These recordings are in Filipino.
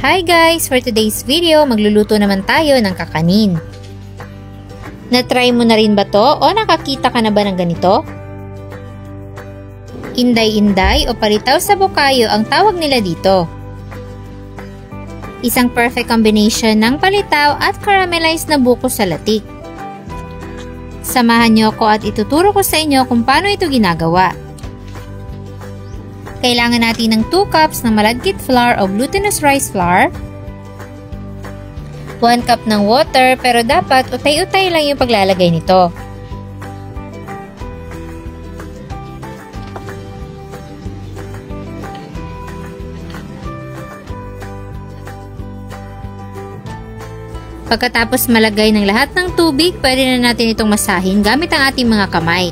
Hi guys! For today's video, magluluto naman tayo ng kakanin. Na-try mo na rin ba to o nakakita ka na ba ng ganito? Inday-inday o palitaw sa bukayo ang tawag nila dito. Isang perfect combination ng palitaw at caramelized na buko sa latik. Samahan niyo ako at ituturo ko sa inyo kung paano ito ginagawa. Kailangan natin ng 2 cups ng malagkit flour o glutinous rice flour, 1 cup ng water pero dapat utay-utay lang yung paglalagay nito. Pagkatapos malagay ng lahat ng tubig, pwede na natin itong masahin gamit ang ating mga kamay.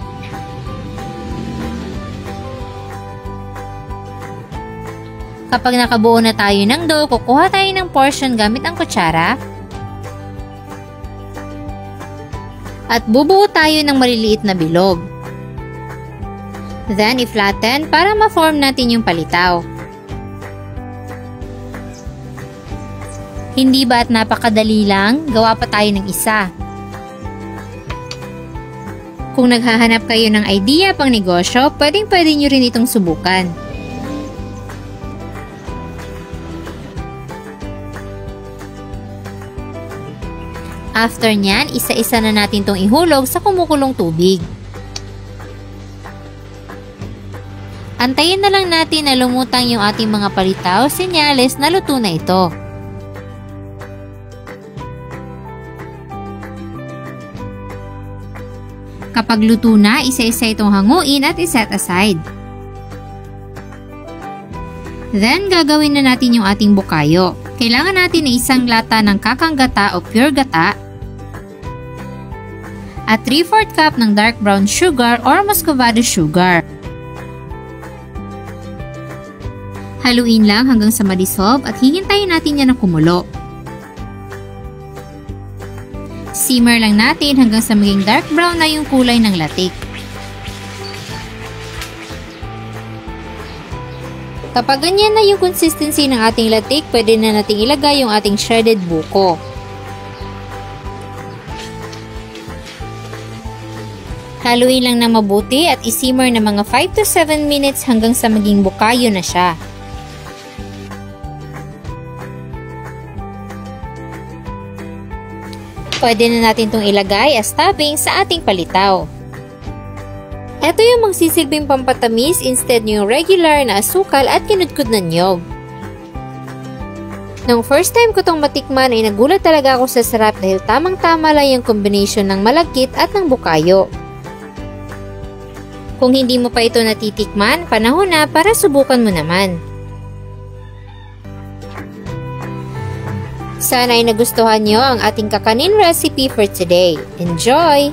Kapag nakabuo na tayo ng dough, kukuha tayo ng portion gamit ang kutsara. At bubuo tayo ng maliliit na bilog. Then, i-flatten para ma-form natin yung palitaw. Hindi ba at napakadali lang? Gawa pa tayo ng isa. Kung naghahanap kayo ng idea pang negosyo, pwedeng-pwede nyo rin itong subukan. After nyan, isa-isa na natin itong ihulog sa kumukulong tubig. Antayin na lang natin na lumutang yung ating mga palitaw, senyales na luto na ito. Kapag luto na, isa-isa itong hanguin at iset aside. Then, gagawin na natin yung ating bukayo. Kailangan natin na isang lata ng kakang gata o pure gata at 3/4 cup ng dark brown sugar or muscovado sugar. Haluin lang hanggang sa ma-dissolve at hihintayin natin yan na kumulo. Simmer lang natin hanggang sa maging dark brown na yung kulay ng latik. Kapag ganyan na yung consistency ng ating latik, pwede na nating ilagay yung ating shredded buko. Haluin lang ng mabuti at isimmer na mga 5 to 7 minutes hanggang sa maging bukayo na siya. Pwede na natin itong ilagay as topping sa ating palitaw. Ito yung magsisilbing pampatamis instead yung regular na asukal at kinudkod na niyog. Nung first time ko tong matikman ay nagulat talaga ako sa sarap dahil tamang-tama lang yung combination ng malagkit at ng bukayo. Kung hindi mo pa ito natitikman, panahon na para subukan mo naman. Sana ay nagustuhan nyo ang ating kakanin recipe for today. Enjoy!